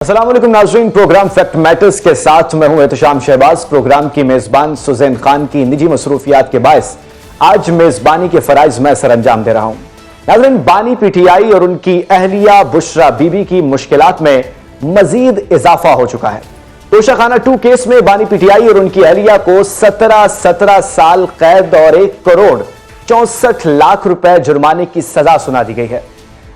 अस्सलाम वालेकुम नाज़रीन, प्रोग्राम फैक्ट मैटर्स के साथ मैं हूं एहतशाम शहबाज। प्रोग्राम की मेजबान सुज़ैन खान की निजी मसरूफियात के बायस आज मेजबानी के फराइज मैं सर अंजाम दे रहा हूं। नाज़रीन, बानी पीटीआई और उनकी अहलिया बुशरा बीबी की मुश्किलात में मजीद इजाफा हो चुका है। तोशाखाना 2 केस में बानी पीटीआई और उनकी अहलिया को 17 साल कैद और 1 करोड़ 64 लाख रुपए जुर्माने की सजा सुना दी गई है।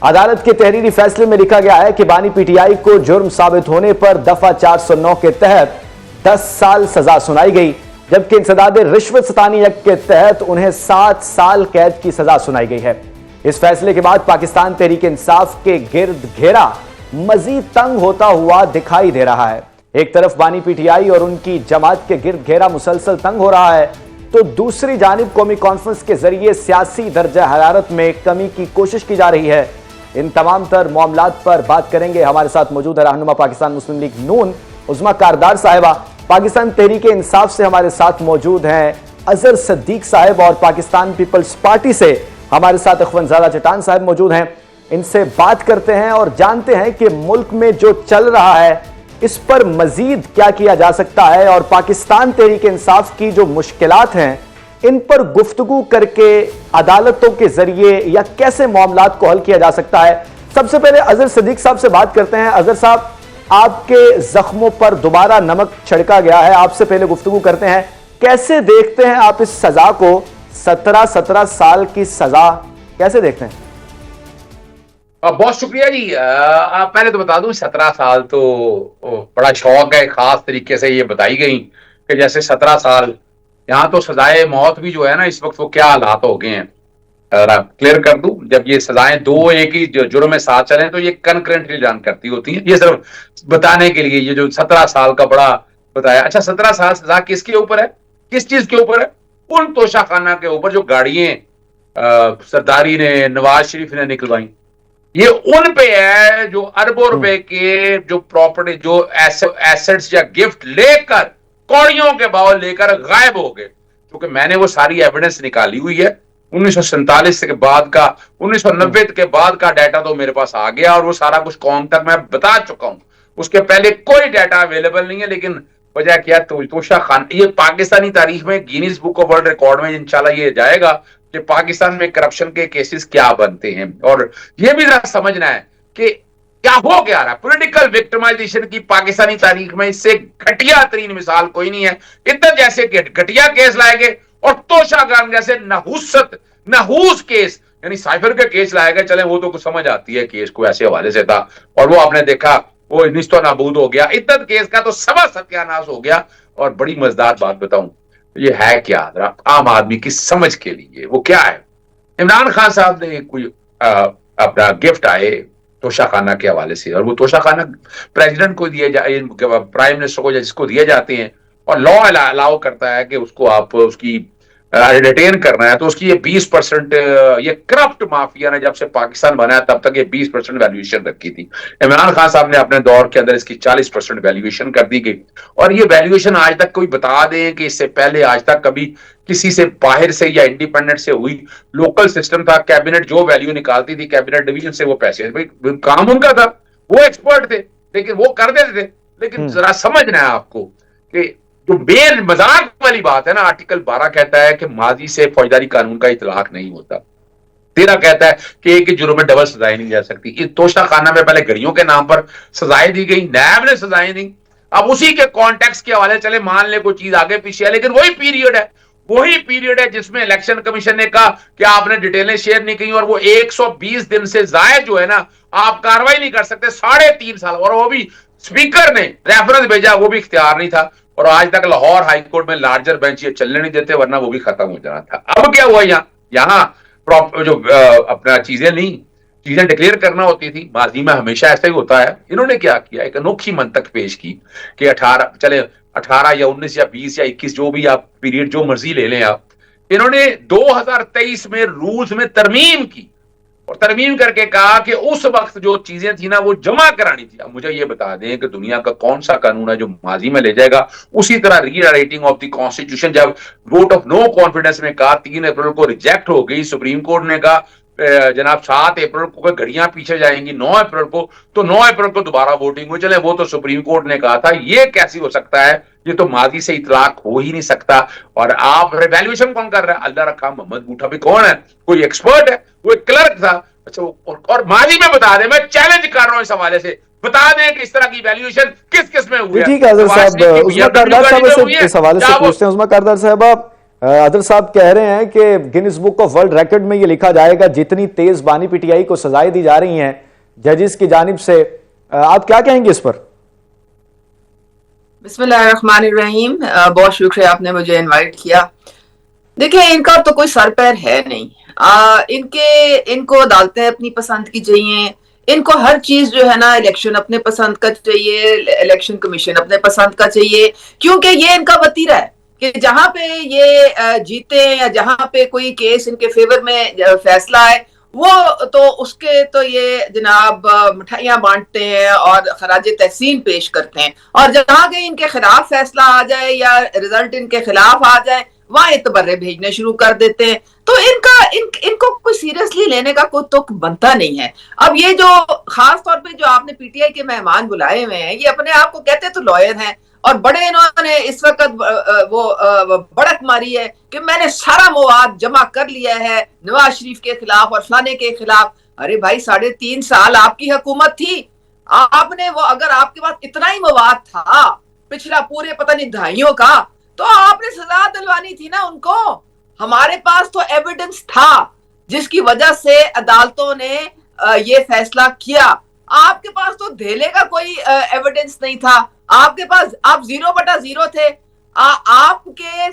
अदालत के तहरीरी फैसले में लिखा गया है कि बानी पीटीआई को जुर्म साबित होने पर दफा 409 के तहत 10 साल सजा सुनाई गई, जबकि इंसदाद रिश्वत सतानी एक्ट के तहत उन्हें 7 साल कैद की सजा सुनाई गई है। इस फैसले के बाद पाकिस्तान तहरीक इंसाफ के गिर्द घेरा मजीद तंग होता हुआ दिखाई दे रहा है। एक तरफ बानी पीटीआई और उनकी जमात के गिर्द घेरा मुसलसल तंग हो रहा है, तो दूसरी जानिब कौमी कॉन्फ्रेंस के जरिए सियासी दर्जा हरारत में कमी की कोशिश की जा रही है। इन तमाम तर मामलात पर बात करेंगे। हमारे साथ मौजूद है रहनुमा पाकिस्तान मुस्लिम लीग नून उज़मा कारदार साहिबा, पाकिस्तान तहरीक इंसाफ से हमारे साथ मौजूद हैं अजहर सिद्दीक साहब, और पाकिस्तान पीपल्स पार्टी से हमारे साथ अखवंजादा चट्टान साहब मौजूद हैं। इनसे बात करते हैं और जानते हैं कि मुल्क में जो चल रहा है इस पर मजीद क्या किया जा सकता है, और पाकिस्तान तहरीक इंसाफ की जो मुश्किलात हैं इन पर गुफ्तगू करके अदालतों के जरिए या कैसे मामलात को हल किया जा सकता है। सबसे पहले अजहर सिद्दीक साहब से बात करते हैं। अजहर साहब, आपके जख्मों पर दोबारा नमक छिड़का गया है, आपसे पहले गुफ्तगू करते हैं, कैसे देखते हैं आप इस सजा को? 17 साल की सजा कैसे देखते हैं? बहुत शुक्रिया जी। पहले तो बता दूं 17 साल तो बड़ा शौक है, खास तरीके से ये बताई गई कि जैसे 17 साल, यहाँ तो सजाए मौत भी जो है ना इस वक्त वो क्या हालात हो गए हैं। क्लियर कर दूं, जब ये सजाएं दो एक ही जुर्म में साथ चलें तो ये कंकरेंटली जान करती होती हैं। ये सिर्फ बताने के लिए ये जो 17 साल का बड़ा बताया। अच्छा, 17 साल सजा किसके ऊपर है, किस चीज के ऊपर है? उन तोशाखाना के ऊपर जो गाड़ियां सरदारी ने, नवाज शरीफ ने निकलवाई, ये उन पे है जो अरबों रुपए के जो प्रॉपर्टी, जो एसेट्स या गिफ्ट लेकर कौड़ियों के भाव लेकर गायब हो गए। क्योंकि मैंने वो सारी एविडेंस निकाली हुई है 1947 के बाद का, 1990 के बाद का डाटा तो मेरे पास आ गया, और वो सारा कुछ कौम तक मैं बता चुका हूं। उसके पहले कोई डाटा अवेलेबल नहीं है। लेकिन वजह क्या, तोशाखाना ये पाकिस्तानी तारीख में Guinness book of world record में इंशाल्लाह ये जाएगा कि पाकिस्तान में करप्शन के केसेस क्या बनते हैं। और ये भी जरा समझना है कि क्या हो क्या रहा है। पॉलिटिकल विक्टिमाइजेशन की पाकिस्तानी तारीख में इससे घटिया तरीन मिसाल कोई नहीं है। इतना जैसे घटिया केस लाए गए, और तोशाखाना जैसे नहूस केस, यानी साइफर के केस लाए गए। चले वो तो कुछ समझ आती है, केस को ऐसे हवाले से था, और वो आपने देखा वो निस्तो नाबूद हो गया। इतना केस का तो सबा सत्यानाश हो गया। और बड़ी मजेदार बात बताऊं, ये है क्या आम आदमी की समझ के लिए, वो क्या है? इमरान खान साहब ने कोई अपना गिफ्ट आए तोशाखाना के हवाले से, और वो तोशाखाना प्रेसिडेंट को दिए जाए, प्राइम मिनिस्टर को जिसको दिए जाते हैं, और लॉ अलाउ करता है कि उसको आप उसकी रिटेन करना है, तो उसकी ये 20% ये करप्ट माफिया ने जब से पाकिस्तान बनाया तब तक ये 20% वैल्यूएशन रखी थी। इमरान खान साहब ने अपने दौर के अंदर इसकी 40% वैल्यूएशन कर दी गई। और ये वैल्यूएशन आज तक कोई बता दें कि इससे पहले आज तक कभी किसी से बाहर से या इंडिपेंडेंट से हुई? लोकल सिस्टम था, कैबिनेट जो वैल्यू निकालती थी कैबिनेट डिवीजन से वो पैसे, भाई काम उनका था, वो एक्सपर्ट थे, लेकिन वो कर देते थे। लेकिन जरा समझना है आपको कि जो बेर मजाक वाली बात है ना, आर्टिकल 12 कहता है कि माजी से फौजदारी कानून का इतलाक नहीं होता। 13 कहता है कि एक ही जुर्म में डबल सजाएं नहीं जा सकती। इस तोशाखाना में पहले गड़ियों के नाम पर सजाएं दी गई, नैब ने सजाएं दी। अब उसी के कॉन्टेक्स्ट के हवाले चले मान ले कोई चीज आगे पीछे है, लेकिन वही पीरियड है जिसमें इलेक्शन कमीशन ने कहा कि आपने डिटेलें शेयर नहीं की, और वो 120 दिन से जायद जो है ना आप कार्रवाई नहीं कर सकते, 3.5 साल। और वो भी स्पीकर ने रेफरेंस भेजा, वो भी इख्तियार नहीं था। और आज तक लाहौर हाई कोर्ट में लार्जर बेंच ये चलने नहीं देते, वरना वो भी खत्म हो जाना था। अब क्या हुआ, यहाँ जो अपना चीजें डिक्लेयर करना होती थी, माजी में हमेशा ऐसा ही होता है। इन्होंने क्या किया, एक अनोखी मंतक पेश की कि 18 या 19 या 20 या 21 जो भी आप पीरियड जो मर्जी ले लें आप, इन्होंने 2023 में रूल्स में तरमीम की, और तरमीम करके कहा कि उस वक्त जो चीजें थी ना वो जमा करानी थी। अब मुझे ये बता दें कि दुनिया का कौन सा कानून है जो माजी में ले जाएगा? उसी तरह रीराइटिंग ऑफ द कॉन्स्टिट्यूशन, जब वोट ऑफ नो कॉन्फिडेंस में कहा, 3 अप्रैल को रिजेक्ट हो गई, सुप्रीम कोर्ट ने कहा जनाब 7 अप्रैल को घड़ियां पीछे जाएंगी 9 अप्रैल को, तो 9 अप्रैल को दोबारा वोटिंग हो। चले वो तो सुप्रीम कोर्ट ने कहा था, ये कैसी हो सकता है, ये तो माजी से इतलाक हो ही नहीं सकता। और आप रिवैल्यूएशन कौन कर रहा है? अल्लाह रखा मोहम्मद बूटा भी कौन है? कोई एक्सपर्ट है? वो एक क्लर्क था। अच्छा, और माजी में बता दें, मैं चैलेंज कर रहा हूं इस हवाले से, बता दें कि इस तरह की वैल्यूएशन किस किस में हुई है। ठीक है अजहर साहब, उस्मा कारदार साहब से इस हवाले से पूछते हैं। उस्मा कारदार साहब, अदर साहब कह रहे हैं कि Guinness book of world record में ये लिखा जाएगा जितनी तेज बानी पीटीआई को सजाएं दी जा रही हैं जजेस की जानिब से, आप क्या कहेंगे इस पर? बिस्मिल्लाहिर्रहमानिर्रहीम, बहुत शुक्रिया आपने मुझे इनवाइट किया। देखिए, इनका तो कोई सर पैर है नहीं। इनको अदालतें अपनी पसंद की चाहिए, इनको हर चीज जो है ना इलेक्शन अपने पसंद का चाहिए, इलेक्शन कमीशन अपने पसंद का चाहिए, क्योंकि ये इनका वतीरा है कि जहां पे ये जीते या जहां पे कोई केस इनके फेवर में फैसला है, वो तो उसके तो ये जनाब मिठाइयां बांटते हैं और खराज तहसीन पेश करते हैं, और जहां कहीं इनके खिलाफ फैसला आ जाए या रिजल्ट इनके खिलाफ आ जाए, वहां इतबर्रे भेजने शुरू कर देते हैं। तो इनको कोई सीरियसली लेने का कोई तुक बनता नहीं है। अब ये जो खास तौर पे जो आपने पीटीआई के मेहमान बुलाए हुए हैं, ये अपने आप को कहते तो लॉयर हैं, और बड़े इन्होंने इस वक्त वो बड़क मारी है कि मैंने सारा मवाद जमा कर लिया है नवाज शरीफ के खिलाफ और फलाने के खिलाफ। अरे भाई, 3.5 साल आपकी हुकूमत थी, आपने वो अगर आपके पास इतना ही मवाद था पिछला पूरे पता नहीं दहाइयों का, तो आपने सजा दिलवानी थी ना उनको। हमारे पास तो एविडेंस था जिसकी वजह से अदालतों ने ये फैसला किया। आपके पास तो धेले का कोई एविडेंस नहीं था। आपके पास आप 0/0 थे। आपके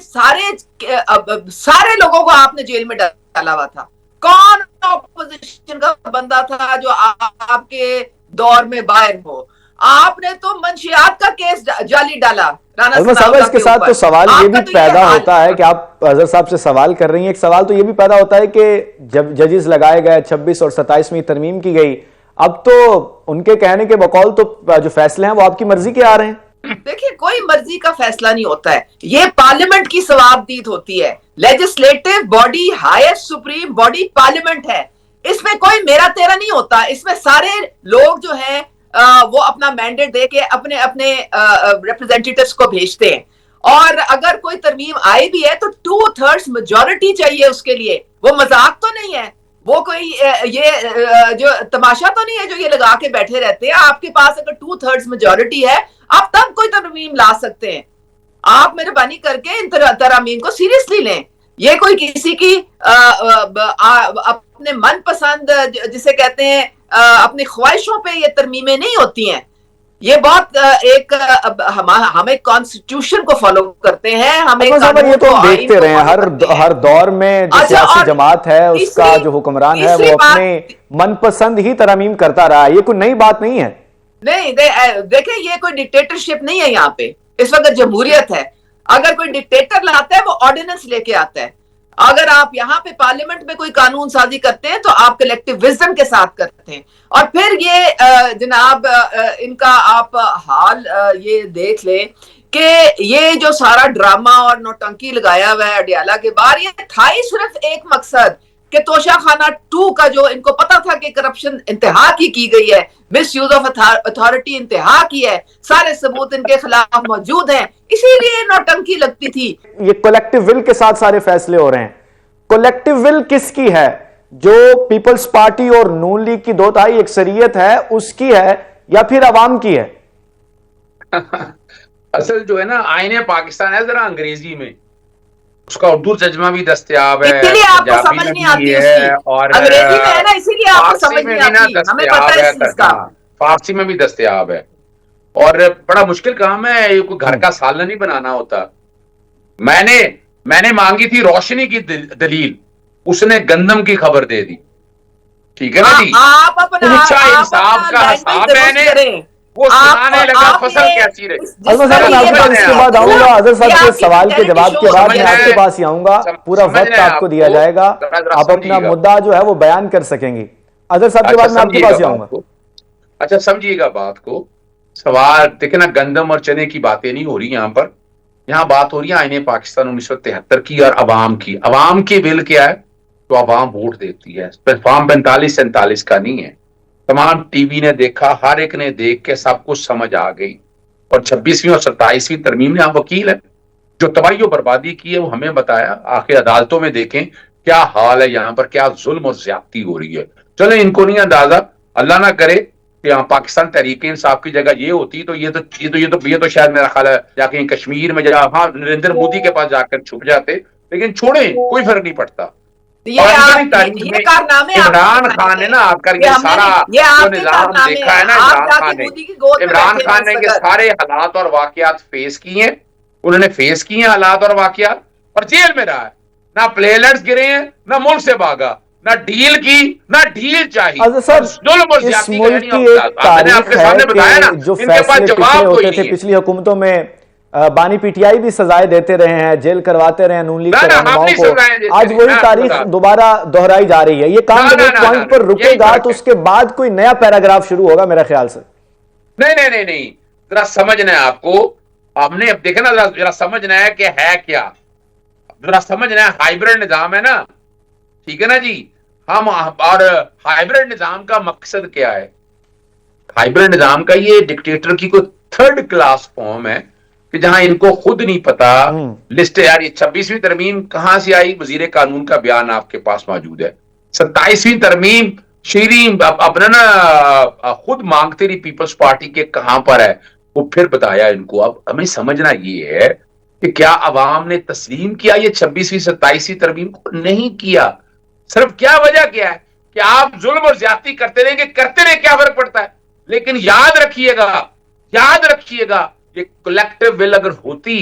सारे लोगों को आपने जेल में डाला हुआ था। कौन ऑपोजिशन का बंदा था जो आपके दौर में बाहर हो? आपने तो मंशियात का केस जाली डाला राना साहब। इसके साथ तो सवाल ये भी पैदा होता है कि आप अजहर साहब से सवाल कर रही हैं, एक सवाल तो ये भी पैदा होता है कि जब जजेस लगाए गए 26 और 27 में तरमीम की गई, अब तो उनके कहने के बकौल तो जो फैसले हैं वो आपकी मर्जी के आ रहे हैं। देखिए, कोई मर्जी का फैसला नहीं होता है, ये पार्लियामेंट की सवाबदीद होती है। Legislative body highest supreme body parliament है, इसमें कोई मेरा तेरा नहीं होता। इसमें सारे लोग जो है वो अपना मैंडेट दे के अपने अपने रिप्रेजेंटेटिव्स को भेजते हैं, और अगर कोई तरमीम आई भी है तो 2/3 मेजॉरिटी चाहिए उसके लिए। वो मजाक तो नहीं है, वो कोई ये जो तमाशा तो नहीं है जो ये लगा के बैठे रहते हैं। आपके पास अगर 2/3 मेजॉरिटी है, आप तब कोई तरमीम ला सकते हैं। आप मेहरबानी करके इन तरमीम को सीरियसली लें। ये कोई किसी की अपने मनपसंद जिसे कहते हैं अपनी ख्वाहिशों पे ये तरमीमें नहीं होती हैं। ये बहुत हम एक कॉन्स्टिट्यूशन को फॉलो करते हैं, हम एक ये तो हम देखते रहे हैं हर दौर में जो सियासी जमात है उसका जो हुक्मरान है वो अपने मनपसंद ही तरमीम करता रहा है। ये कोई नई बात नहीं है। नहीं, देखिए, ये कोई डिक्टेटरशिप नहीं है। यहाँ पे इस वक्त जमहूरियत है। अगर कोई डिक्टेटर लाता है वो ऑर्डिनेंस लेके आता है। अगर आप यहाँ पे पार्लियामेंट में कोई कानून साजी करते हैं तो आप कलेक्टिव विजडम के साथ करते हैं। और फिर ये जनाब इनका आप हाल ये देख ले कि ये जो सारा ड्रामा और नौटंकी लगाया हुआ है अडियाला के बाहर, ये था ही सिर्फ एक मकसद कि तोशाखाना 2 का जो इनको पता था कि करप्शन इंतहा की गई है, मिस यूज ऑफ अथॉरिटी इंतहा की है, सारे सबूत इनके खिलाफ मौजूद हैं, इसीलिए नौटंकी लगती थी। ये कलेक्टिव विल के साथ सारे फैसले हो रहे हैं। कलेक्टिव विल किसकी है? जो पीपल्स पार्टी और नून लीग की 2/3 अक्सरियत है उसकी है या फिर अवाम की है? असल जो है ना आईने पाकिस्तान है जरा अंग्रेजी में, उसका उर्दू तर्जमा भी दस्तयाब है, इसीलिए आपको समझ नहीं आती है, और अंग्रेजी में है ना, इसीलिए आपको समझ नहीं आती। हमें पता है इसका, फारसी में भी दस्तयाब है। और बड़ा मुश्किल काम है, कोई घर का सालन नहीं बनाना होता। मैंने मांगी थी रोशनी की दलील, उसने गंदम की खबर दे दी। ठीक है ना जी? आप अपना इंसाफ का हिसाब है, वो सुनाने लगा फसल कैसी रही। इसके बाद आऊंगा अजहर साहब के सवाल के जवाब के बाद मैं आपके पास ही आऊंगा। पूरा वक्त आपको दिया जाएगा, आप अपना मुद्दा जो है वो बयान कर सकेंगी। अजहर साहब के बाद मैं आपके पास ही आऊंगा। अच्छा, समझिएगा बात को। सवाल देखे ना, गंदम और चने की बातें नहीं हो रही यहाँ पर। यहाँ बात हो रही है आईने पाकिस्तान 1973 की और अवाम की। अवाम की विल क्या है? تو عوام ووٹ دیتی ہے. فارم 45-47 کا نہیں ہے. تمام ٹی وی نے دیکھا, ہر ایک نے دیکھ کے سب کچھ سمجھ آ گئی. اور 26ویں اور 27ویں ترمیم میں ہم وکیل ہیں, جو تباہی و بربادی کی ہے وہ ہمیں بتایا. آخر عدالتوں میں دیکھیں کیا حال ہے یہاں پر, کیا ظلم اور زیادتی ہو رہی ہے. چلیں ان کو نہیں اندازہ, اللہ نہ کرے کہ یہاں پاکستان تحریک انصاف کی جگہ یہ ہوتی تو یہ تو شاید میرا خیال ہے جا کے کشمیر میں جا, ہاں نریندر مودی کے پاس جا کر چھپ جاتے. لیکن چھوڑیں, کوئی فرق نہیں پڑتا. پاکستانی تاریخ میں یہ کارنامے آپ کے عمران بتائے خان نے ہیں. نا آ کر یہ یہ ہم نے سارا نہیں, یہ جو آپ کے نظام کارنامے دیکھا ہیں. ہے نا, آپ جا کے مودی کی گود میں عمران بیٹھے خان نے یہ دستخط. سارے حالات اور واقعات فیس کیے ہیں. انہوں نے فیس کیے ہیں حالات اور واقعات, اور جیل میں رہا ہے. نہ پلیلٹس گرے ہیں, نہ ملک سے بھاگا, نہ ڈیل کی, نہ ڈیل چاہی, اظہر اور صاحب ظلم اور اس زیادتی کا ملک یعنی کی ایک میں نے آپ تاریخ کے ہے سامنے کہ بتایا نا, جو ان کے پاس فیصلے پچھلے جواب کوئی ہوتے تھے نہیں ہے. پچھلی حکومتوں میں بانی پی ٹی آئی بھی سزائے دیتے رہے ہیں, جیل کرواتے رہے ہیں نون لیگ نہ کے نہ ہم رہنماؤں نہیں کو, سزائیں دیتے آج رہے, وہی میں آپ کو تاریخ بتا دوں. دوبارہ دہرائی جا رہی ہے. یہ کام نہ جب نہ ایک نہ نہ پوائنٹ پر نہ, رکے یہی گا فرق تو ہے. اس کے بعد کوئی نیا پیراگراف شروع ہوگا میرا خیال سے. نہیں نہیں نہیں نہیں, ذرا سمجھنا ہے آپ کو. ہم نے اب دیکھا نا, ذرا سمجھنا ہے کہ ہے کیا, ذرا سمجھنا ہے. ہائیبرڈ نظام ہے نا, ٹھیک ہے نا جی. ہم اور ہائیبرڈ نظام کا مقصد کیا ہے؟ ہائیبرڈ نظام کا یہ ڈکٹیٹر کی کوئی تھرڈ کلاس فارم ہے کہ جہاں ان کو خود نہیں پتا لسٹ. یار یہ 26ویں ترمیم کہاں سے آئی؟ وزیر قانون کا بیان آپ کے پاس موجود ہے. 27ویں ترمیم شیرین اپنا نا خود مانگتے رہی پیپلز پارٹی کے کہاں پر ہے, وہ پھر بتایا ان کو. اب ہمیں سمجھنا یہ ہے کہ کیا عوام نے تسلیم کیا یہ 26ویں 27ویں ترمیم کو؟ نہیں کیا. صرف کیا وجہ کیا ہے کہ آپ ظلم اور زیادتی کرتے رہیں گے, کرتے رہے, کیا فرق پڑتا ہے. لیکن یاد رکھیے گا, یاد رکھیے گا, یہ کلیکٹیو ول اگر ہوتی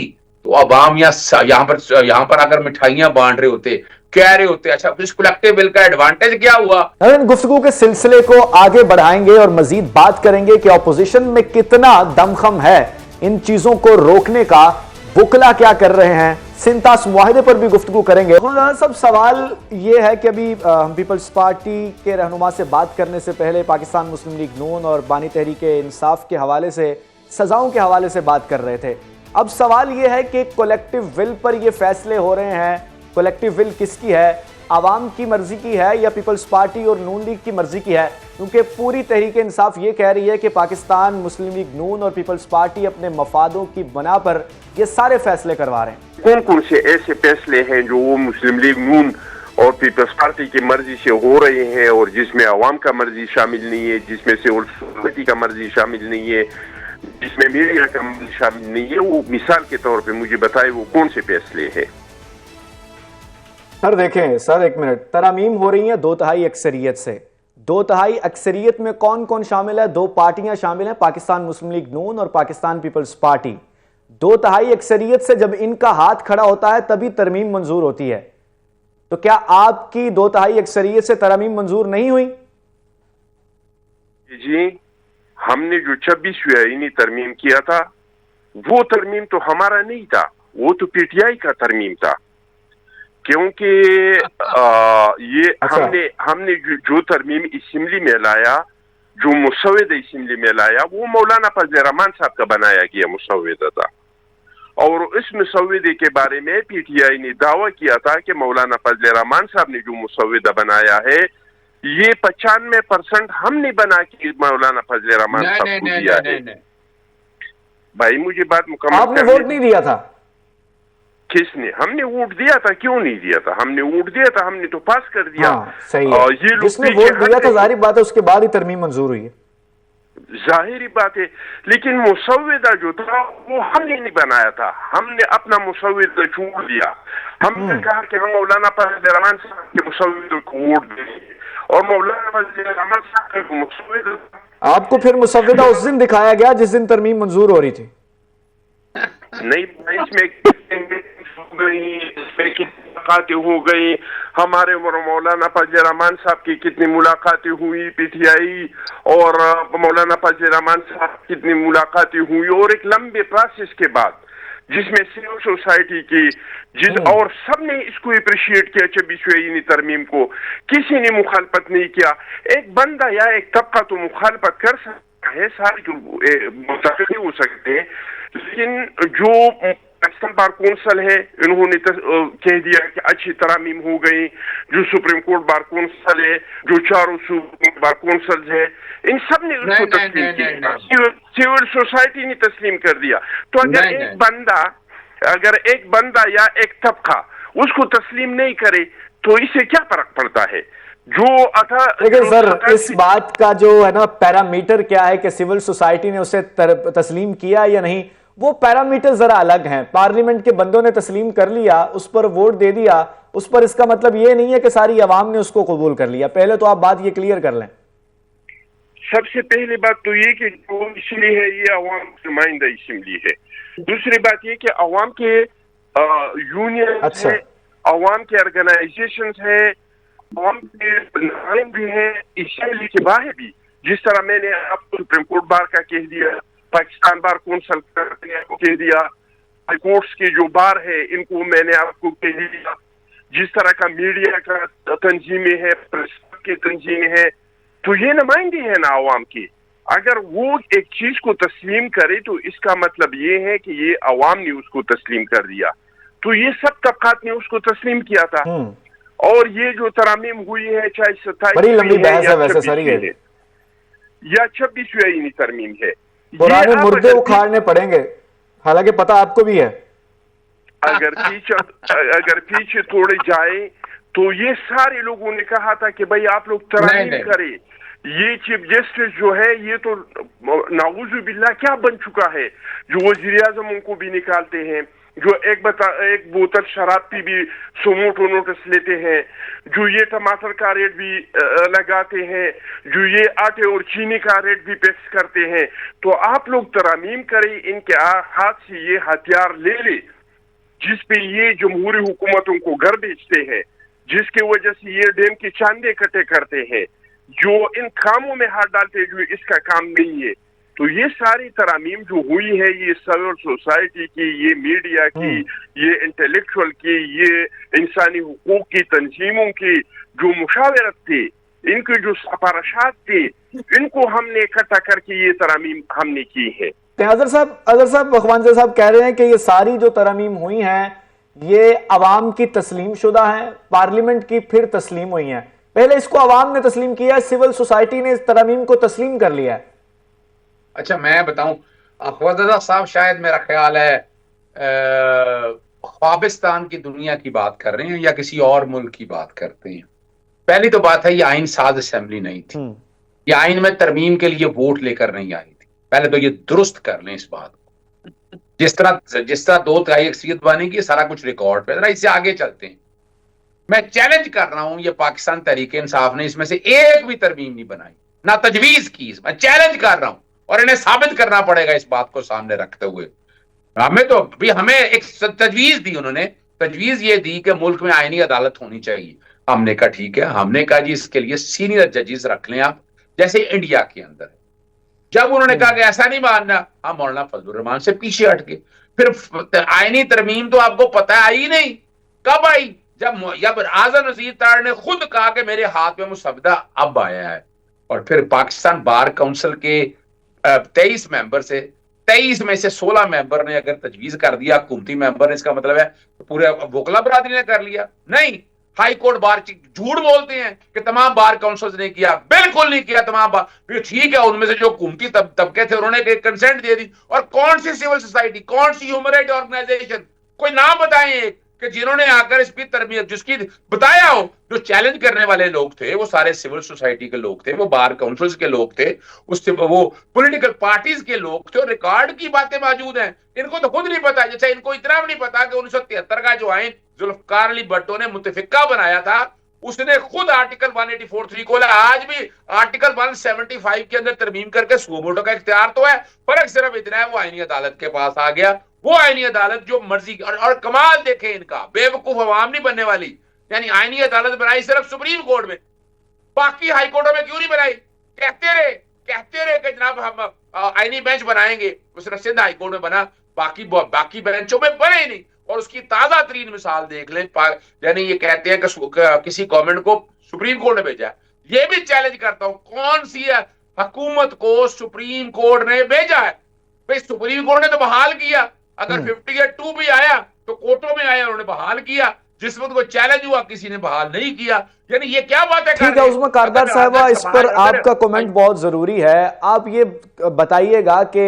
تو عوام یہاں پر اگر مٹھائیاں بانٹ رہے ہوتے, کہہ رہے ہوتے, اچھا اس کلیکٹیو ول کا ایڈوانٹیج کیا ہوا. گفتگو کے سلسلے کو آگے بڑھائیں گے اور مزید بات کریں گے کہ اپوزیشن میں کتنا دمخم ہے ان چیزوں کو روکنے کا, وکلا کیا کر رہے ہیں, سنتاس معاہدے پر بھی گفتگو کریں گے. سب سوال یہ ہے کہ ابھی ہم پیپلز پارٹی کے رہنما سے بات کرنے سے پہلے پاکستان مسلم لیگ نون اور بانی تحریک انصاف کے حوالے سے, سزاؤں کے حوالے سے بات کر رہے تھے. اب سوال یہ ہے کہ کولیکٹیو ول پر یہ فیصلے ہو رہے ہیں, کولیکٹیو ول کس کی ہے؟ عوام کی مرضی کی ہے یا پیپلز پارٹی اور نون لیگ کی مرضی کی ہے؟ کیونکہ پوری تحریک انصاف یہ کہہ رہی ہے کہ پاکستان مسلم لیگ نون اور پیپلز پارٹی اپنے مفادوں کی بنا پر یہ سارے فیصلے کروا رہے ہیں. کون کون سے ایسے فیصلے ہیں جو وہ مسلم لیگ نون اور پیپلز پارٹی کی مرضی سے ہو رہے ہیں اور جس میں عوام کا مرضی شامل نہیں ہے, جس میں سے سوسائٹی کا مرضی شامل نہیں ہے, جس میں میڈیا کا مرضی شامل نہیں ہے؟ وہ مثال کے طور پہ مجھے بتائے وہ کون سے فیصلے ہیں. سر دیکھیں سر, ایک منٹ. ترامیم ہو رہی ہیں 2/3 اکثریت سے. 2/3 اکثریت میں کون کون شامل ہے؟ 2 پارٹیاں شامل ہیں, پاکستان مسلم لیگ نون اور پاکستان پیپلز پارٹی. 2/3 اکثریت سے جب ان کا ہاتھ کھڑا ہوتا ہے تبھی ترمیم منظور ہوتی ہے. تو کیا آپ کی 2/3 اکثریت سے ترمیم منظور نہیں ہوئی؟ جی, ہم نے جو 26ویں آئینی ترمیم کیا تھا وہ ترمیم تو ہمارا نہیں تھا, وہ تو پی ٹی آئی کا ترمیم تھا. کیونکہ یہ ہم نے جو ترمیم اسمبلی میں لایا, جو مسودہ اسمبلی میں لایا, وہ مولانا فضل الرحمان صاحب کا بنایا گیا مسودہ تھا. اور اس مسودے کے بارے میں پی ٹی آئی نے دعویٰ کیا تھا کہ مولانا فضل الرحمان صاحب نے جو مسودہ بنایا ہے یہ 95% ہم نے بنا کے مولانا فضل الرحمان صاحب کو دیا ہے. بھائی مجھے بات مکمل آپ نے ووٹ نہیں دیا تھا؟ کس نے؟ ہم نے ووٹ دیا تھا. کیوں نہیں دیا تھا؟ ہم نے ووٹ دیا تھا, ہم نے تو پاس کر دیا. صحیح ہے, جس نے ووٹ دیا تھا ظاہری بات ہے اس کے بعد ہی ترمیم منظور ہوئی ہے. ظاہری بات ہے, لیکن مسودہ جو تھا وہ ہم نے نہیں بنایا تھا. ہم نے اپنا مسودہ چھوڑ دیا. ہم نے کہا کہ ہم مولانا فضل الرحمان صاحب کے مسودے کو ووٹ دیں گے, اور مولانا فضل الرحمان صاحب کا مسودہ. آپ کو پھر مسودہ اس دن دکھایا گیا جس دن ترمیم منظور ہو رہی تھی. نہیں, اس میں کتنی ملاقاتیں ہو گئی, ہمارے مولانا فضل الرحمان صاحب کی کتنی ملاقاتیں ہوئی پی ٹی آئی اور مولانا فضل الرحمان صاحب کتنی ملاقاتیں ہوئی, اور ایک لمبے پروسیس کے بعد جس میں سول سوسائٹی کی اور سب نے اس کو اپریشیٹ کیا. 26ویں ترمیم کو کسی نے مخالفت نہیں کیا. ایک بندہ یا ایک طبقہ تو مخالفت کر سکتا ہے, سارے جو متفق ہو سکتے ہیں, لیکن جو पाकिस्तान बार कौंसिल है, इन्होंने कह दिया कि अच्छी तरामीम हो गई। जो सुप्रीम कोर्ट बार कौंसिल है, जो चारों सुप्रीम बार कौंसिल है, इन सब ने उसको तस्लीम किया। सिविल सोसाइटी ने तस्लीम कर दिया। तो अगर एक बंदा या एक तबका उसको तस्लीम नहीं करे तो इससे क्या फर्क पड़ता है? लेकिन सर इस बात का जो है ना पैरामीटर क्या है कि सिविल सोसाइटी ने उसे तस्लीम किया या नहीं, वो पैरामीटर जरा अलग हैं। पार्लियामेंट के बंदों ने तस्लीम कर लिया, उस पर वोट दे दिया, उस पर इसका मतलब ये नहीं है कि सारी आवाम ने उसको कबूल कर लिया। पहले तो आप बात ये क्लियर कर लें। सबसे पहली बात तो ये कि जो असम्बली है ये अवाम की नुमाइंदा असम्बली है। दूसरी बात ये कि अवाम के यूनियन है, अवाम के ऑर्गेनाइजेशन है, अवाम के नाम भी है असम्बली के बाहर भी। जिस तरह मैंने आपको सुप्रीम कोर्ट बार का कह दिया, पाकिस्तान बार कौंसिल को कह दिया, हाई कोर्ट्स के जो बार है इनको मैंने आपको कह दिया, जिस तरह का मीडिया का तंजीमें है, प्रेस की तंजीमें है, तो ये नुमाइंदे है ना अवाम की। अगर वो एक चीज को तस्लीम करे तो इसका मतलब ये है कि ये अवाम ने उसको तस्लीम कर दिया। तो ये सब तबकात ने उसको तस्लीम किया था। और ये जो तरामीम हुई है, चाहे 27 या 26वीं तरमीम है, पुराने मुर्दे उखाड़ने पड़ेंगे, हालांकि पता आपको भी है। अगर पीछे थोड़े जाए तो ये सारे लोगों ने कहा था कि भाई आप लोग तरामीम करें। ये चीफ जस्टिस जो है ये तो नाऊज़ु बिल्लाह क्या बन चुका है, जो वज़ीर आज़म उनको भी निकालते हैं, जो एक बोतल शराब की भी सुमोटो नोटिस लेते हैं, जो ये टमाटर का रेट भी लगाते हैं, जो ये आटे और चीनी का रेट भी फिक्स करते हैं। तो आप लोग तरामीम करें, इनके हाथ से ये हथियार ले ले जिस पे ये जमहूरी हुकूमतों को घर बेचते हैं, जिसकी वजह से ये डैम के चांदे इकट्ठे करते हैं, जो इन कामों में हाथ डालते हैं जो इसका काम नहीं है। तो ये सारी तरामीम जो हुई है, ये सिविल सोसाइटी की, ये मीडिया की, ये इंटेलेक्चुअल की, ये इंसानी हुकूक की तंजीमों की जो मुशावरत थी, इनकी जो सिफारिशात थी, इनको हमने इकट्ठा करके ये तरामीम हमने की है। अजहर साहब अखवानज़ादा साहब कह रहे हैं कि ये सारी जो तरामीम हुई हैं ये अवाम की तस्लीम शुदा है, पार्लियामेंट की फिर तस्लीम हुई हैं। पहले इसको अवाम ने तस्लीम किया है, सिविल सोसाइटी ने इस तरामीम को तस्लीम कर लिया है। अच्छा मैं बताऊं, अखवानज़ादा साहब शायद मेरा ख्याल है ख्वाबिस्तान की दुनिया की बात कर रहे हैं या किसी और मुल्क की बात करते हैं। पहली तो बात है ये आइन साज असेंबली नहीं थी, ये आइन में तरमीम के लिए वोट लेकर नहीं आई थी। पहले तो ये दुरुस्त कर लें इस बात को। जिस तरह 2/3 अक्सरियत बनेगी सारा कुछ रिकॉर्ड पे। जरा इससे आगे चलते हैं। मैं चैलेंज कर रहा हूं, ये पाकिस्तान तहरीक इंसाफ ने इसमें से एक भी तरमीम नहीं बनाई, ना तजवीज की। मैं चैलेंज कर रहा हूं और इन्हें साबित करना पड़ेगा इस बात को सामने रखते हुए। हमें एक तजवीज दी, उन्होंने तजवीज ये दी कि मुल्क में आईनी अदालत होनी चाहिए। हमने कहा ठीक है, हमने कहा जी इसके लिए सीनियर जजेस रख लें आप, जैसे इंडिया के अंदर। जब उन्होंने कहा कि ऐसा नहीं मानना, हम मौलाना फजलुर रहमान से पीछे हट गए। फिर आईनी तरमीम तो आपको पता आई नहीं कब आई, जब आज़म नज़ीर तार ने खुद कहा कि मेरे हाथ में मुसवदा अब आया है। और फिर पाकिस्तान बार काउंसिल के 23 मेंबर से 23 में से 16 मेंबर ने अगर तजवीज कर दिया हुकूमती मेंबर ने, इसका मतलब है पूरे वकला बरादरी ने कर लिया। नहीं, हाई कोर्ट बार झूठ बोलते हैं कि तमाम बार काउंसिल्स ने किया, बिल्कुल नहीं किया तमाम बार। फिर ठीक है, उनमें से जो हुकूमती तबके थे उन्होंने कंसेंट दे दी। और कौन सी सिविल सोसाइटी, कौन सी ह्यूमन राइट ऑर्गेनाइजेशन, कोई नाम बताएं कि जिन्होंने आकर इस पर तरमीम, जिसकी बताया हो। जो चैलेंज करने वाले लोग थे वो सारे सिविल सोसाइटी के लोग थे, वो बार काउंसिल्स के लोग थे, उससे वो पॉलिटिकल पार्टीज के लोग थे। और रिकॉर्ड की बातें मौजूद हैं, इनको तो खुद नहीं पता। जैसे इनको इतना भी नहीं पता कि 1973 का जो आइन जुल्फकार अली भट्टो ने मुतफिका बनाया था, उसने खुद आर्टिकल 184(3) को आज भी आर्टिकल 175 के अंदर तरमीम करके सुमोटो का इख्तियार तो है। फर्क सिर्फ इतना है वो आईनी अदालत के पास आ गया। वो आईनी अदालत जो मर्जी और कमाल देखे इनका, बेवकूफ अवाम नहीं बनने वाली। यानी आईनी अदालत बनाई सिर्फ सुप्रीम कोर्ट में, बाकी हाई कोर्टों में क्यों नहीं बनाई? कहते रहे कि जनाब हम आईनी बेंच बनाएंगे, सिर्फ सिंध हाई कोर्ट में बना, बाकी बेंचों में बने ही नहीं। और उसकी ताजा तरीन मिसाल देख लें, यानी ये कहते हैं कि किसी गवर्नमेंट को सुप्रीम कोर्ट ने भेजा। ये भी चैलेंज करता हूं, कौन सी हुकूमत को सुप्रीम कोर्ट ने भेजा है? भाई सुप्रीम कोर्ट ने तो बहाल किया, अगर 58 भी आया तो कोर्टों में आया, उन्होंने बहाल किया, जिस वक्त को चैलेंज हुआ किसी ने बहाल नहीं किया। यानी ये क्या बातें कर ठीक रहे है हैं? उस्मा कारदार अगर साहबा, आदत इस पर समाज अगर- आपका कमेंट बहुत जरूरी है। आप ये बताइएगा कि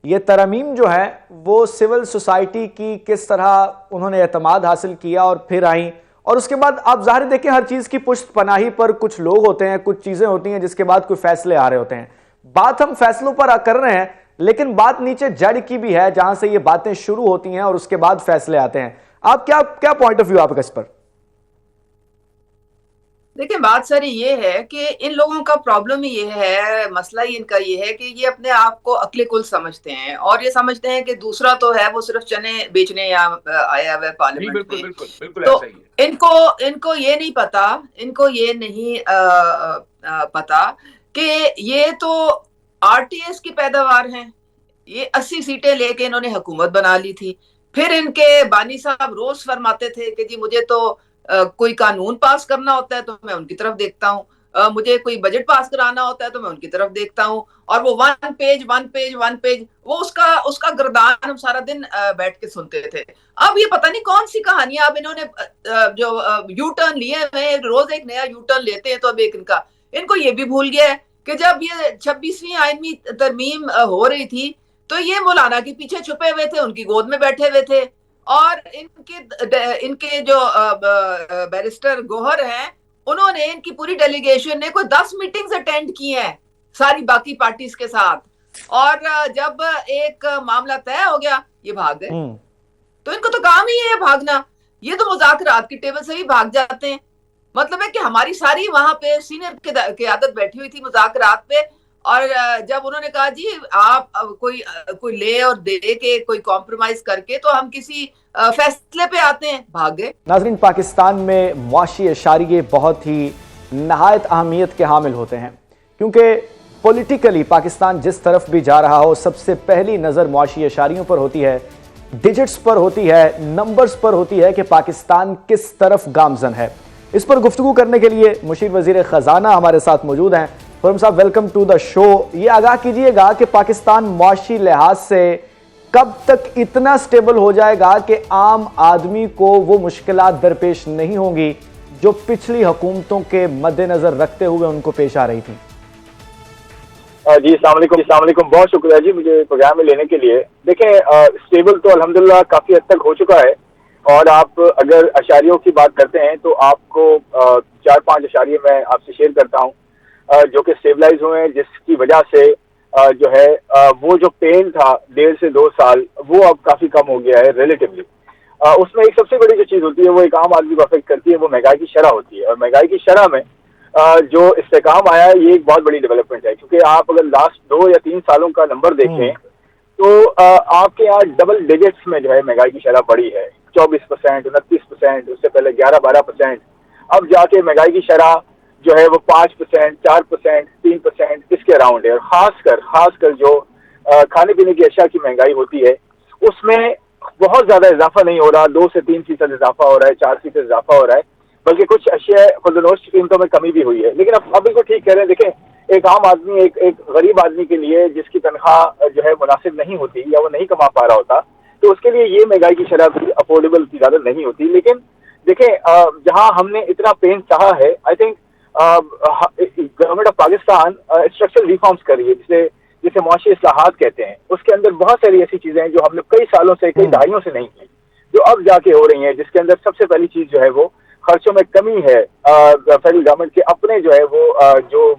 ये तरमीम जो है वो सिविल सोसाइटी की किस तरह उन्होंने एतमाद हासिल किया और फिर आई, और उसके बाद आप ज़ाहिर देखें हर चीज़ की पुश्त पनाही पर कुछ लोग होते हैं, कुछ चीज़ें होती हैं जिसके बाद कोई फैसले आ रहे होते हैं। बात हम फैसलों पर कर रहे हैं, लेकिन बात नीचे जड़ की भी है जहां से ये बातें शुरू होती हैं और उसके बाद फैसले आते हैं। आप क्या पॉइंट ऑफ व्यू आपका इस पर? देखिए, बात सारी ये है कि इन लोगों का प्रॉब्लम ही ये है, मसला ही इनका ये है कि ये अपने आप को अक्ले कुल समझते हैं और ये समझते हैं कि दूसरा तो है वो सिर्फ चने बेचने या आया हुआ है पार्लियामेंट बिल्कुल में। बिल्कुल बिल्कुल तो ऐसा ही है। इनको ये नहीं पता, इनको ये नहीं पता कि ये तो आरटीएस की पैदावार हैं। ये 80 सीटें लेके इन्होंने हुकूमत बना ली थी। फिर इनके बानी साहब रोज फरमाते थे कि जी मुझे तो कोई कानून पास करना होता है तो मैं उनकी तरफ देखता हूँ, मुझे कोई बजट पास कराना होता है तो मैं उनकी तरफ देखता हूँ, और वो वन पेज वो उसका गर्दान हम सारा दिन बैठ के सुनते थे। अब ये पता नहीं कौन सी कहानियां अब इन्होंने जो यू टर्न लिए हैं, रोज एक नया यू टर्न लेते हैं। तो अब एक इनको ये भी भूल गया है कि जब ये 26वीं आईनी तरमीम हो रही थी तो ये मौलाना के पीछे छुपे हुए थे, उनकी गोद में बैठे हुए थे, और इनके जो बैरिस्टर गोहर हैं, उन्होंने इनकी पूरी डेलीगेशन ने कोई 10 मीटिंग्स अटेंड की हैं सारी बाकी पार्टीज के साथ, और जब एक मामला तय हो गया ये भाग गए। तो इनको तो काम ही है भागना, ये तो मुज़ाकरात की टेबल से भी भाग जाते हैं। मतलब है कि हमारी सारी वहां पे सीनियर क़यादत बैठी हुई थी मुज़ाकरात पे, और जब उन्होंने कहा जी आप कोई ले और दे के कोई कॉम्प्रोमाइज करके तो हम किसी फैसले पे आते हैं, भाग गए। नाज़रीन, पाकिस्तान में मुआशी इशारे बहुत ही नहायत अहमियत के हामिल होते हैं, क्योंकि पॉलिटिकली पाकिस्तान जिस तरफ भी जा रहा हो सबसे पहली नज़र मुआशी इशारियों पर होती है, डिजिट्स पर होती है, नंबर्स पर होती है कि पाकिस्तान किस तरफ गामजन है। इस पर गुफ्तगू करने के लिए मुशीर वज़ीर ख़जाना हमारे साथ मौजूद हैं। खुर्रम साहब, वेलकम टू द शो। ये आगाह कीजिएगा कि पाकिस्तान मुआशी लिहाज से कब तक इतना स्टेबल हो जाएगा कि आम आदमी को वो मुश्किलात दरपेश नहीं होंगी जो पिछली हुकूमतों के मद्देनजर रखते हुए उनको पेश आ रही थी? जी अस्सलाम वालेकुम, बहुत शुक्रिया जी मुझे प्रोग्राम में लेने के लिए। देखें, स्टेबल तो अल्हम्दुलिल्लाह काफ़ी हद तक हो चुका है, और आप अगर अशारियों की बात करते हैं तो आपको 4-5 अशारिये मैं आपसे शेयर करता हूँ जो कि स्टेबलाइज हुए हैं, जिसकी वजह से जो है वो जो पेन था 1.5 से 2 साल वो अब काफ़ी कम हो गया है रिलेटिवली। उसमें एक सबसे बड़ी जो चीज़ होती है वो एक आम आदमी को अफेक्ट करती है, वो महंगाई की शरह होती है। और महंगाई की शरह में जो इस्तेकाम आया है ये एक बहुत बड़ी डेवलपमेंट है, क्योंकि आप अगर लास्ट 2 या 3 सालों का नंबर देखें तो आपके यहाँ डबल डिजिट्स में जो है महंगाई की शरह बढ़ी है, 24%, 29%, उससे पहले 11-12%। अब जाके महंगाई की शरह जो है वो 5%, 4%, 3% इसके अराउंड है। और खासकर जो खाने पीने की अशिया की महंगाई होती है उसमें बहुत ज्यादा इजाफा नहीं हो रहा, 2 से 3% इजाफा हो रहा है, 4% इजाफा हो रहा है, बल्कि कुछ अशिया खुदनोश की कीमतों में कमी भी हुई है। लेकिन अब बिल्कुल ठीक कह रहे हैं। देखें, एक आम आदमी एक गरीब आदमी के लिए जिसकी तनख्वाह जो है मुनासिब नहीं होती या वो नहीं कमा पा रहा होता, तो उसके लिए ये महंगाई की शरह भी अफोर्डेबल ज्यादा नहीं होती। लेकिन देखें, जहां हमने इतना पेन सहा है, I think government of Pakistan structural reforms कर रही है, जिसे मुआशी इस्लाहात कहते हैं। उसके अंदर बहुत सारी ऐसी चीजें हैं जो हमने कई सालों से, कई दहाइयों से नहीं की, जो अब जाके हो रही हैं, जिसके अंदर सबसे पहली चीज जो है वो खर्चों में कमी है। फेडरल गवर्नमेंट के अपने जो है वो जो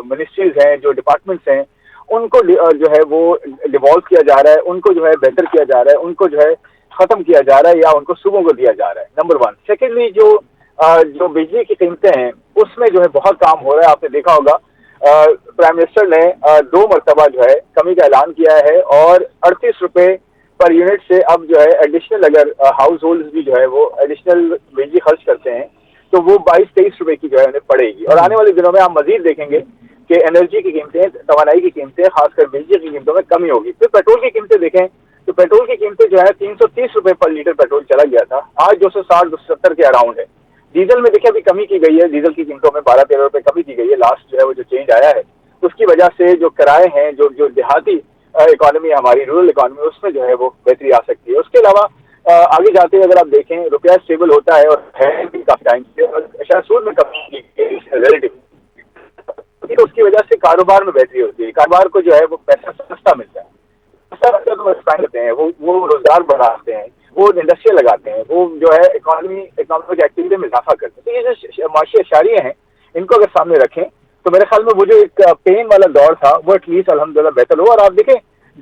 मिनिस्ट्रीज हैं, जो डिपार्टमेंट्स हैं, उनको जो है वो डिवॉल्व किया जा रहा है, उनको जो है बेहतर किया जा रहा है, उनको जो है खत्म किया जा रहा है या उनको सूबों को दिया जा रहा है, नंबर 1। सेकेंडली, जो बिजली की कीमतें हैं उसमें जो है बहुत काम हो रहा है। आपने देखा होगा प्राइम मिनिस्टर ने 2 मरतबा जो है कमी का ऐलान किया है, और 38 रुपए पर यूनिट से अब जो है एडिशनल, अगर हाउस होल्ड भी जो है वो एडिशनल बिजली खर्च करते हैं तो वो 22-23 रुपए की जो है उन्हें पड़ेगी। और आने वाले दिनों में आप मजीद देखेंगे कि एनर्जी की कीमतें, तवानाई की कीमतें, खासकर बिजली की कीमतों में कमी होगी। फिर पेट्रोल की कीमतें देखें तो पेट्रोल की कीमतें जो है 330 रुपए पर लीटर पेट्रोल चला गया था, आज 260-270 के अराउंड है। डीजल में देखिए अभी कमी की गई है, डीजल की कीमतों में 12-13 रुपए कमी की गई है। लास्ट जो है वो जो चेंज आया है उसकी वजह से जो किराए हैं, जो देहाती इकोनॉमी हमारी रूरल इकोनॉमी उसमें जो है वो बेहतरी आ सकती है। उसके अलावा आगे जाते हुए अगर आप देखें रुपया स्टेबल होता है और है भी काफी टाइम से, और शायद सूद में कमी रिलेटिव, तो उसकी वजह से कारोबार में बेहतरी होती है। कारोबार को जो है वो पैसा सस्ता मिलता है, सस्ता मिलता है तो एक्सपेंड करते हैं, वो रोजगार बढ़ाते हैं, वो इंडस्ट्रियल लगाते हैं, वो जो है इकोनॉमिक एक्टिविटी में इजाफा करते हैं। तो ये जो माशी अशारियाँ हैं इनको अगर सामने रखें तो मेरे ख्याल में वो जो एक पेन वाला दौर था वो एटलीस्ट अल्हम्दुलिल्लाह बेहतर हो। और आप देखें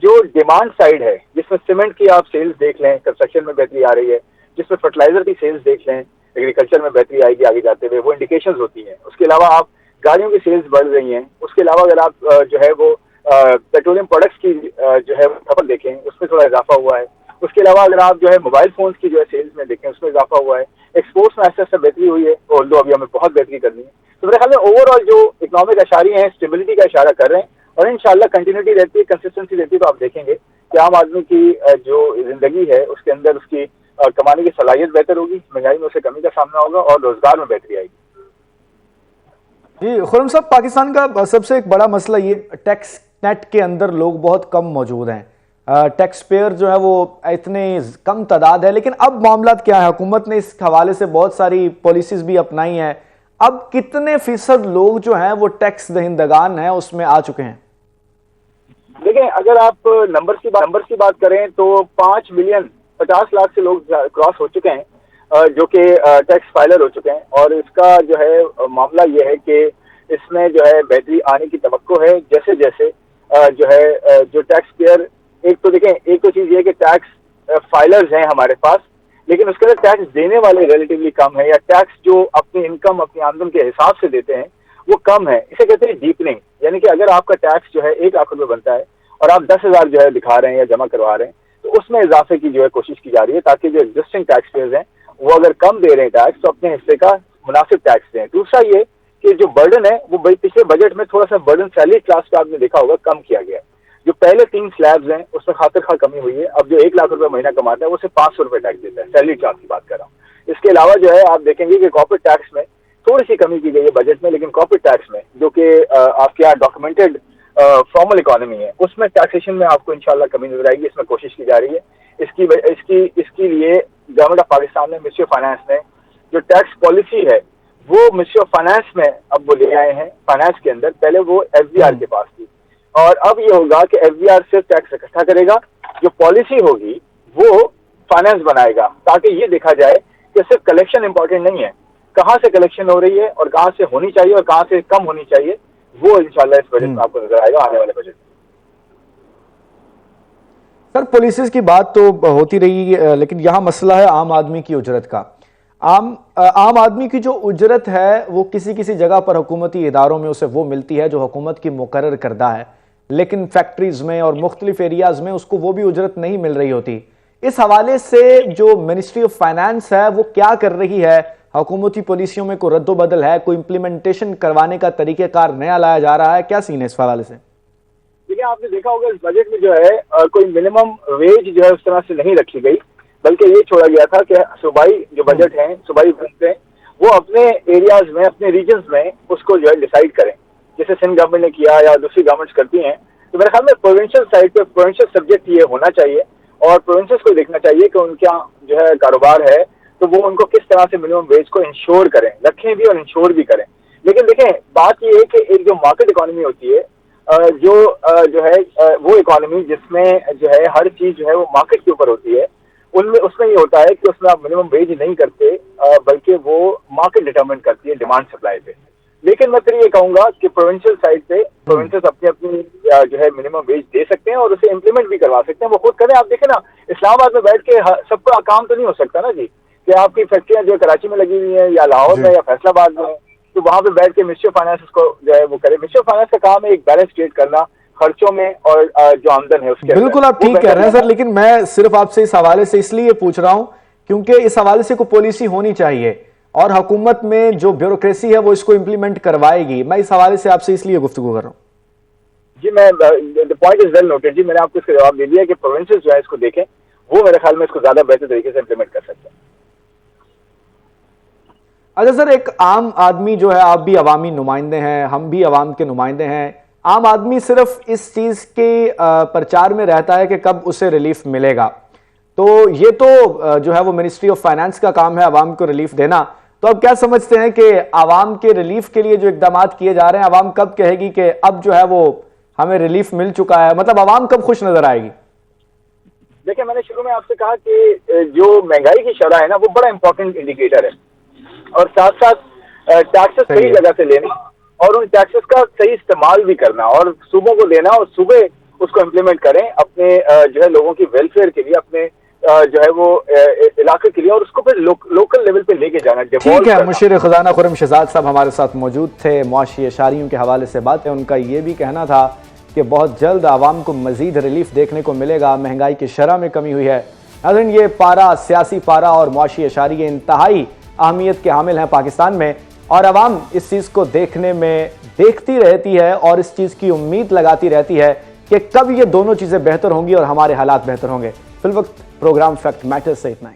जो डिमांड साइड है जिसमें सीमेंट की आप सेल्स देख लें, कंस्ट्रक्शन में बेहतरी आ रही है, जिसमें फर्टिलाइजर की सेल्स देख लें, एग्रीकल्चर में बेहतरी आएगी आगे जाते हुए, वो इंडिकेशंस होती हैं। उसके अलावा आप गाड़ियों की सेल्स बढ़ रही हैं। उसके अलावा अगर आप जो है वो पेट्रोलियम प्रोडक्ट्स की जो है खपत देखें उसमें थोड़ा इजाफा हुआ है। उसके अलावा अगर आप जो है मोबाइल फोन्स की जो है सेल्स में देखें उसमें इजाफा हुआ है। एक्सपोर्ट्स में ऐसा बेहतरी हुई है, और अभी हमें बहुत बेहतरी करनी है। तो मेरे ख्याल में ओवरऑल जो इकोनॉमिक अशारियाँ हैं स्टेबिलिटी का इशारा कर रहे हैं, और इंशाल्लाह कंटिन्यूटी रहती है, कंसिस्टेंसी रहती है, तो आप देखेंगे कि आम आदमी की जो जिंदगी है उसके अंदर उसकी कमाने की सलाहियत बेहतर होगी, महंगाई में उसे कमी का सामना होगा और रोजगार में बेहतरी आएगी। जी खुर्रम साहब, पाकिस्तान का सबसे एक बड़ा मसला ये टैक्स नेट के अंदर लोग बहुत कम मौजूद हैं, टैक्स पेयर जो है वो इतने कम तादाद है। लेकिन अब मामला क्या है, हुकूमत ने इस हवाले से बहुत सारी पॉलिसीज भी अपनाई हैं। अब कितने फीसद लोग जो हैं वो टैक्स दहिंदगान हैं उसमें आ चुके हैं? देखिए अगर आप नंबर्स की बात करें तो 5 मिलियन 50 लाख से लोग क्रॉस हो चुके हैं जो कि टैक्स फाइलर हो चुके हैं। और इसका जो है मामला ये है कि इसमें जो है बेहतरी आने की तवक्को है जैसे जैसे जो है जो टैक्स पेयर, एक तो चीज ये कि टैक्स फाइलर्स हैं हमारे पास, लेकिन उसके अंदर टैक्स देने वाले रिलेटिवली कम है, या टैक्स जो अपनी इनकम अपनी आमदन के हिसाब से देते हैं वो कम है। इसे कहते हैं डीपनिंग, यानी कि अगर आपका टैक्स जो है 1 लाख रुपए बनता है और आप 10,000 जो है दिखा रहे हैं या जमा करवा रहे हैं, तो उसमें इजाफे की जो है कोशिश की जा रही है ताकि जो एग्जिस्टिंग टैक्स पेयर्स हैं वो अगर कम दे रहे हैं टैक्स तो अपने हिस्से का मुनासिब टैक्स दें। दूसरा ये कि जो बर्डन है वो पिछले बजट में थोड़ा सा बर्डन सैलरी क्लास का आपने देखा होगा कम किया गया है। जो पहले 3 स्लैब्स हैं उसमें खातिर खा कमी हुई है। अब जो 1 लाख रुपए महीना कमाता है वो सिर्फ 500 रुपए टैक्स देता है, सैलरी क्लास की बात कर रहा हूँ। इसके अलावा जो है आप देखेंगे कि कॉर्पोरेट टैक्स में थोड़ी सी कमी की गई है बजट में, लेकिन कॉर्पोरेट टैक्स में जो कि आपके यहाँ डॉक्यूमेंटेड फॉर्मल इकोनॉमी है उसमें टैक्सेशन में आपको इंशाल्लाह कमी नजर आएगी। इसमें कोशिश की जा रही है। इसकी लिए गवर्नमेंट ऑफ पाकिस्तान ने, मिनिस्ट्री ऑफ फाइनेंस ने जो टैक्स पॉलिसी है वो मिनिस्ट्री ऑफ फाइनेंस में अब वो ले आए हैं। फाइनेंस के अंदर पहले वो एफबीआर के पास थी, और अब ये होगा कि एफबीआर सिर्फ टैक्स इकट्ठा करेगा, जो पॉलिसी होगी वो फाइनेंस बनाएगा, ताकि ये देखा जाए कि सिर्फ कलेक्शन इंपॉर्टेंट नहीं है, कहाँ से कलेक्शन हो रही है और कहाँ से होनी चाहिए और कहाँ से कम होनी चाहिए, वो इंशाल्लाह इस बजट में आपको नजर आएगा आने वाले बजट में। सर पॉलिसीज की बात तो होती रही, लेकिन यहाँ मसला है आम आदमी की उजरत का। आम आदमी की जो उजरत है वो किसी जगह पर हुकूमती इदारों में उसे वो मिलती है जो हुकूमत की मुकर्रर करदा है, लेकिन फैक्ट्रीज में और मुख्तलिफ एरियाज में उसको वो भी उजरत नहीं मिल रही होती। इस हवाले से जो मिनिस्ट्री ऑफ फाइनेंस है वो क्या कर रही है? हुकूमती पॉलिसियों में कोई रद्दोबदल है, कोई इंप्लीमेंटेशन करवाने का तरीकेकार नया लाया जा रहा है, क्या सीन है इस हवाले से? देखिए आपने देखा होगा इस बजट में जो है कोई मिनिमम वेज जो है उस तरह से नहीं रखी गई, बल्कि ये छोड़ा गया था कि सूबाई जो बजट है, सूबाई बजट है वो अपने एरियाज में, अपने रीजन्स में उसको जो है डिसाइड करें, जैसे सिंध गवर्नमेंट ने किया या दूसरी गवर्नमेंट्स करती हैं। तो मेरे ख्याल में प्रोविंशियल साइड पे प्रोविंशियल सब्जेक्ट ये होना चाहिए, और प्रोविंसेस को देखना चाहिए कि उनका जो है कारोबार है तो वो उनको किस तरह से मिनिमम वेज को इंश्योर करें, रखें भी और इंश्योर भी करें। लेकिन देखें बात ये है कि एक जो मार्केट इकोनॉमी होती है, जो है वो इकोनॉमी जिसमें जो है हर चीज जो है वो मार्केट के ऊपर होती है, उसमें ये होता है कि उसमें आप मिनिमम वेज नहीं करते, बल्कि वो मार्केट डिटरमिन करती है डिमांड सप्लाई पे। लेकिन मैं फिर ये कहूंगा कि प्रोविंशियल साइड पे प्रोविंसेस अपनी जो है मिनिमम वेज दे सकते हैं और उसे इम्प्लीमेंट भी करवा सकते हैं, वो खुद करें। आप देखें ना, इस्लामाबाद में बैठ के सबका काम तो नहीं हो सकता ना जी, कि आपकी फैक्ट्रियां जो कराची में लगी हुई हैं या लाहौर में या फैसलाबाद में, तो वहां पे बैठ के मिनिस्ट्री ऑफ फाइनेंस उसको जो है वो करे। मिनिस्ट्री ऑफ फाइनेंस का काम है एक बैलेंस क्रिएट करना खर्चों में और जो आमदन है उसके। बिल्कुल आप ठीक कह रहे हैं सर, लेकिन मैं सिर्फ आपसे इस हवाले से इसलिए पूछ रहा हूं क्योंकि इस हवाले से कोई पॉलिसी होनी चाहिए और हुकूमत में जो ब्यूरोक्रेसी है वो इसको इंप्लीमेंट करवाएगी। मैं इस हवाले से आपसे इसलिए गुफ्तगू कर रहा हूँ। जी मैं the point is well noted जी, मैंने आपको इसका जवाब दे दिया कि प्रोविंसेस जो है इसको देखें, वो मेरे ख्याल में इसको ज्यादा बेहतर तरीके से इंप्लीमेंट कर सकते हैं। अच्छा सर, एक आम आदमी जो है, आप भी अवामी नुमाइंदे हैं, हम भी अवाम के नुमाइंदे हैं, عام آدمی صرف اس چیز کے پرچار میں رہتا ہے کہ کب اسے ریلیف ملے گا. تو یہ تو جو ہے وہ منسٹری آف فائنانس کا کام ہے عوام کو ریلیف دینا. تو اب کیا سمجھتے ہیں کہ عوام کے ریلیف کے لیے جو اقدامات کیے جا رہے ہیں عوام کب کہے گی کہ اب جو ہے وہ ہمیں ریلیف مل چکا ہے؟ مطلب عوام کب خوش نظر آئے گی؟ دیکھیں میں نے شروع میں آپ سے کہا کہ جو مہنگائی کی شرح ہے نا وہ بڑا امپورٹنٹ انڈیکیٹر ہے, اور ساتھ ساتھ ٹیکسز صحیح جگہ سے لینے اور ان ٹیکسز کا صحیح استعمال بھی کرنا اور صوبوں کو دینا اور صوبے اس کو امپلیمنٹ کریں اپنے جو ہے لوگوں کی ویلفیئر کے لیے, اپنے جو ہے وہ علاقے کے لیے, اور اس کو پھر لوکل لیول پہ لے کے جانا. ٹھیک ہے, مشیر خزانہ خرم شہزاد صاحب ہمارے ساتھ موجود تھے. معاشی اشاریوں کے حوالے سے بات ہے, ان کا یہ بھی کہنا تھا کہ بہت جلد عوام کو مزید ریلیف دیکھنے کو ملے گا, مہنگائی کی شرح میں کمی ہوئی ہے. ناظرین, یہ پارہ, سیاسی پارہ اور معاشی اشاریے انتہائی اہمیت کے حامل ہیں پاکستان میں, اور عوام اس چیز کو دیکھتی رہتی ہے اور اس چیز کی امید لگاتی رہتی ہے کہ کب یہ دونوں چیزیں بہتر ہوں گی اور ہمارے حالات بہتر ہوں گے. فی الوقت پروگرام فیکٹ میٹر سے اتنا ہی.